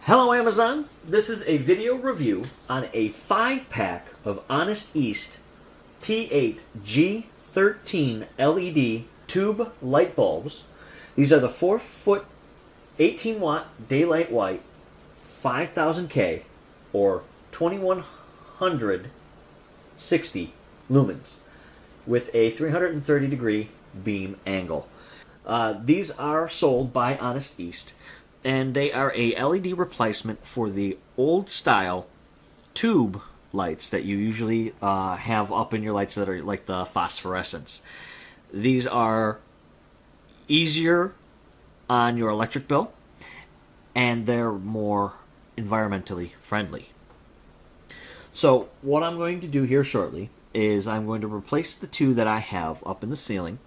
Hello Amazon, this is a video review on a 5-pack of HonestEast T8 G13 LED tube light bulbs. These are the 4-foot 18-watt daylight white 5000K or 2160 lumens with a 330 degree beam angle. These are sold by HonestEast, and they are a LED replacement for the old style tube lights that you usually have up in your lights that are like the phosphorescents. These are easier on your electric bill, and they're more environmentally friendly. So what I'm going to do here shortly is I'm going to replace the two that I have up in the ceiling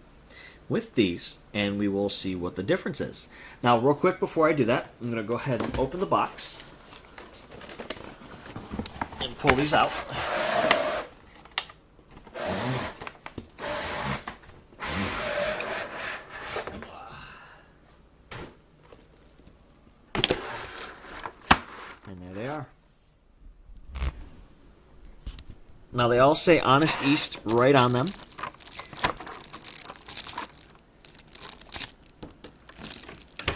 with these, and we will see what the difference is. Now, real quick before I do that, I'm going to go ahead and open the box and pull these out. And there they are. Now, they all say HonestEast right on them.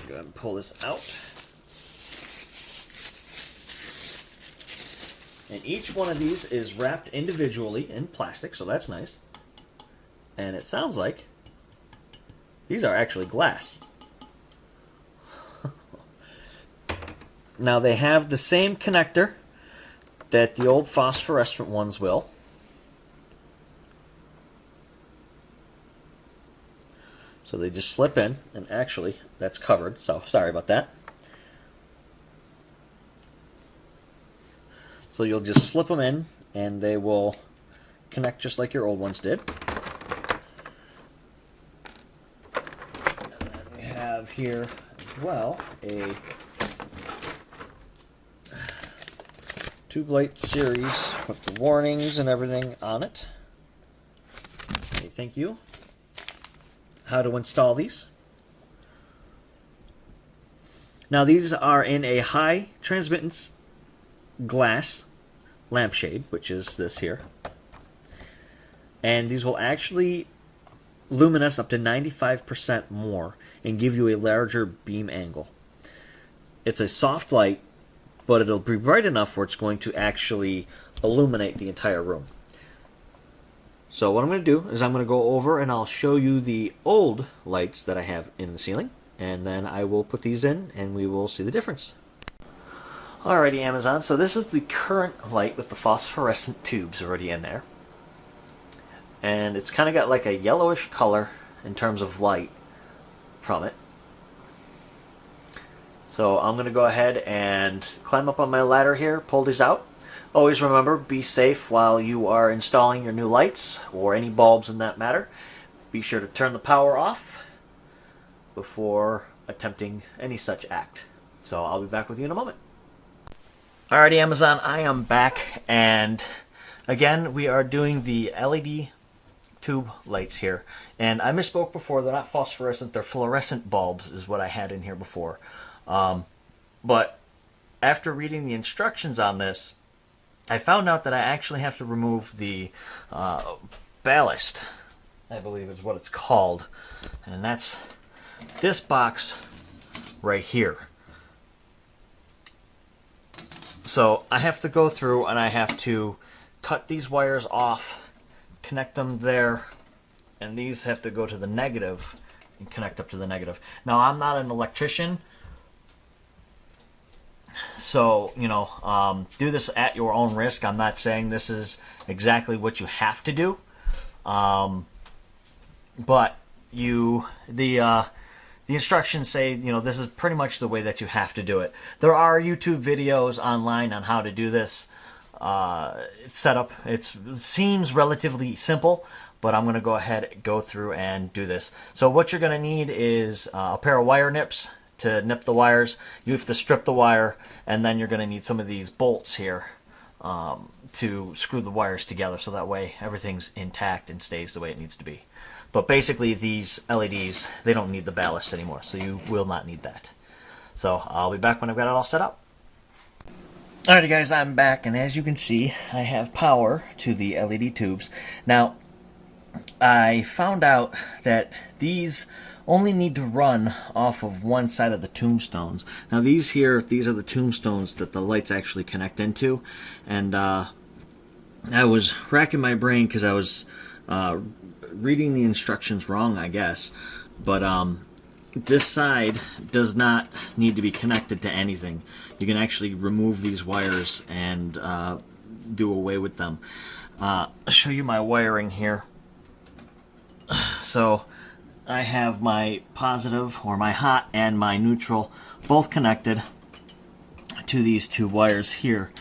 Go ahead and pull this out. And each one of these is wrapped individually in plastic, so that's nice. And it sounds like these are actually glass. Now, they have the same connector that the old phosphorescent ones will. So they just slip in, and actually that's covered, so sorry about that. So you'll just slip them in and they will connect just like your old ones did. And then we have here as well a tube light series with the warnings and everything on it. Okay, thank you. How to install these. Now, these are in a high transmittance glass lampshade, which is this here. And these will actually luminous up to 95% more and give you a larger beam angle. It's a soft light, but it'll be bright enough where it's going to actually illuminate the entire room. So what I'm going to do is I'm going to go over and I'll show you the old lights that I have in the ceiling, and then I will put these in and we will see the difference. Alrighty Amazon, so this is the current light with the phosphorescent tubes already in there. And it's kind of got like a yellowish color in terms of light from it. So I'm going to go ahead and climb up on my ladder here, pull these out. Always remember, be safe while you are installing your new lights, or any bulbs in that matter. Be sure to turn the power off before attempting any such act. So I'll be back with you in a moment. Alrighty Amazon, I am back, and again we are doing the LED tube lights here. And I misspoke before, they're not phosphorescent, they're fluorescent bulbs is what I had in here before. But after reading the instructions on this, I found out that I actually have to remove the ballast, I believe is what it's called, and that's this box right here. So I have to go through and I have to cut these wires off, connect them there, and these have to go to the negative and connect up to the negative. Now, I'm not an electrician, so, you know, do this at your own risk. I'm not saying this is exactly what you have to do, but the instructions say, you know, this is pretty much the way that you have to do it. There are YouTube videos online on how to do this setup. It seems relatively simple, but I'm going to go ahead and go through and do this. So what you're going to need is a pair of wire nips to nip the wires. You have to strip the wire, and then you're going to need some of these bolts here to screw the wires together, so that way everything's intact and stays the way it needs to be. But basically these LEDs, they don't need the ballast anymore, so you will not need that. So I'll be back when I've got it all set up. Alrighty guys, I'm back, and as you can see, I have power to the LED tubes. Now, I found out that these only need to run off of one side of the tombstones. Now these are the tombstones that the lights actually connect into, and I was racking my brain because I was reading the instructions wrong, I guess, but this side does not need to be connected to anything. You can actually remove these wires and do away with them. I'll show you my wiring here. So I have my positive, or my hot, and my neutral both connected to these two wires here,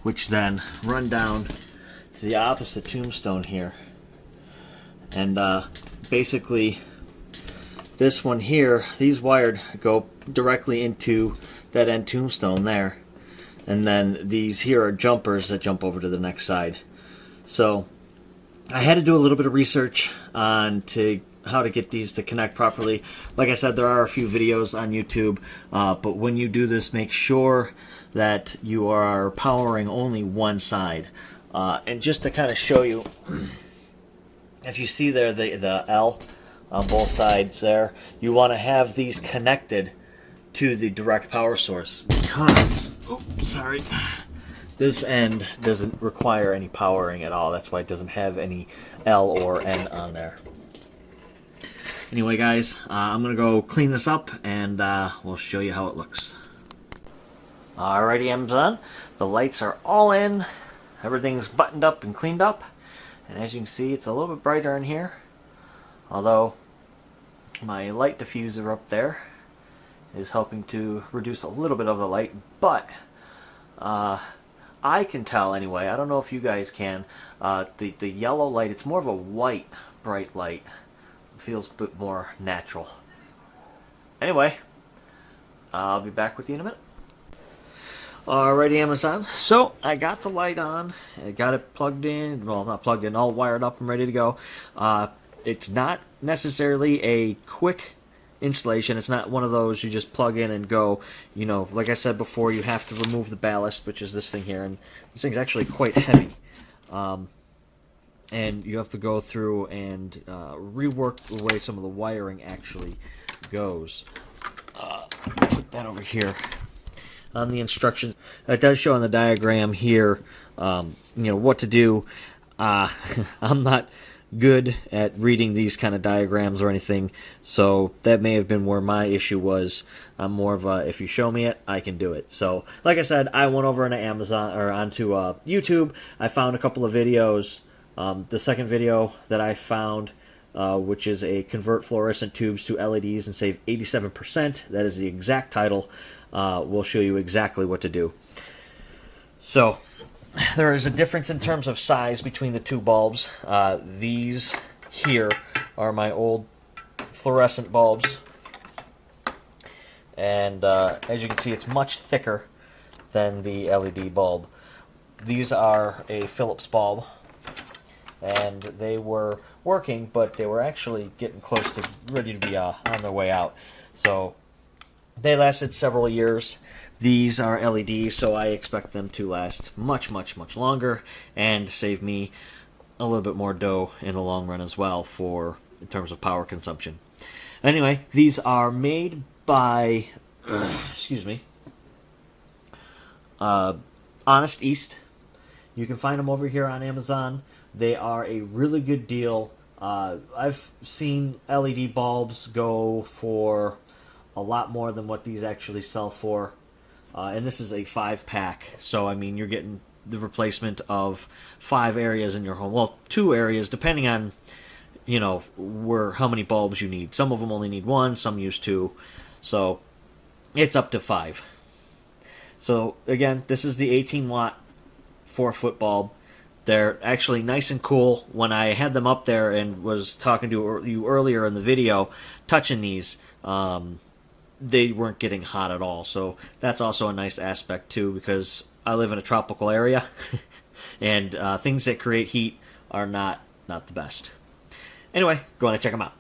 which then run down to the opposite tombstone here. And basically this one here, these wired go directly into that end tombstone there, and then these here are jumpers that jump over to the next side. So I had to do a little bit of research on how to get these to connect properly. Like I said, there are a few videos on YouTube, but when you do this, make sure that you are powering only one side. And just to kind of show you, if you see there the L on both sides there, you want to have these connected to the direct power source, because, sorry, this end doesn't require any powering at all. That's why it doesn't have any L or N on there. Anyway guys, I'm going to go clean this up, and we'll show you how it looks. Alrighty Amazon, the lights are all in, everything's buttoned up and cleaned up, and as you can see, it's a little bit brighter in here, although my light diffuser up there is helping to reduce a little bit of the light, but I can tell anyway, I don't know if you guys can, the yellow light, it's more of a white bright light. It feels a bit more natural. Anyway, I'll be back with you in a minute. Alrighty Amazon, so I got the light on, I got it plugged in, well not plugged in, all wired up and ready to go. It's not necessarily a quick installation. It's not one of those you just plug in and go. You know, like I said before, you have to remove the ballast, which is this thing here, and this thing's actually quite heavy. And you have to go through and rework the way some of the wiring actually goes. Put that over here. On the instructions, it does show on the diagram here, you know, what to do. I'm not good at reading these kind of diagrams or anything, so that may have been where my issue was. I'm more of a, if you show me it, I can do it. So, like I said, I went over into Amazon, or onto YouTube. I found a couple of videos. The second video that I found, which is a convert fluorescent tubes to LEDs and save 87%. That is the exact title. Will show you exactly what to do. So there is a difference in terms of size between the two bulbs. These here are my old fluorescent bulbs, and as you can see, it's much thicker than the LED bulb. These are a Phillips bulb, and they were working, but they were actually getting close to ready to be on their way out. So they lasted several years. These are LEDs, so I expect them to last much, much, much longer and save me a little bit more dough in the long run as well in terms of power consumption. Anyway, these are made by, excuse me, HonestEast. You can find them over here on Amazon. They are a really good deal. I've seen LED bulbs go for a lot more than what these actually sell for. And this is a 5-pack, so I mean you're getting the replacement of 5 areas in your home. Well, 2 areas, depending on, you know, how many bulbs you need. Some of them only need 1, some use 2, so it's up to 5. So again, this is the 18-watt 4-foot bulb. They're actually nice and cool. When I had them up there and was talking to you earlier in the video, touching these, they weren't getting hot at all. So that's also a nice aspect too, because I live in a tropical area, and things that create heat are not the best. Anyway, go on and check them out.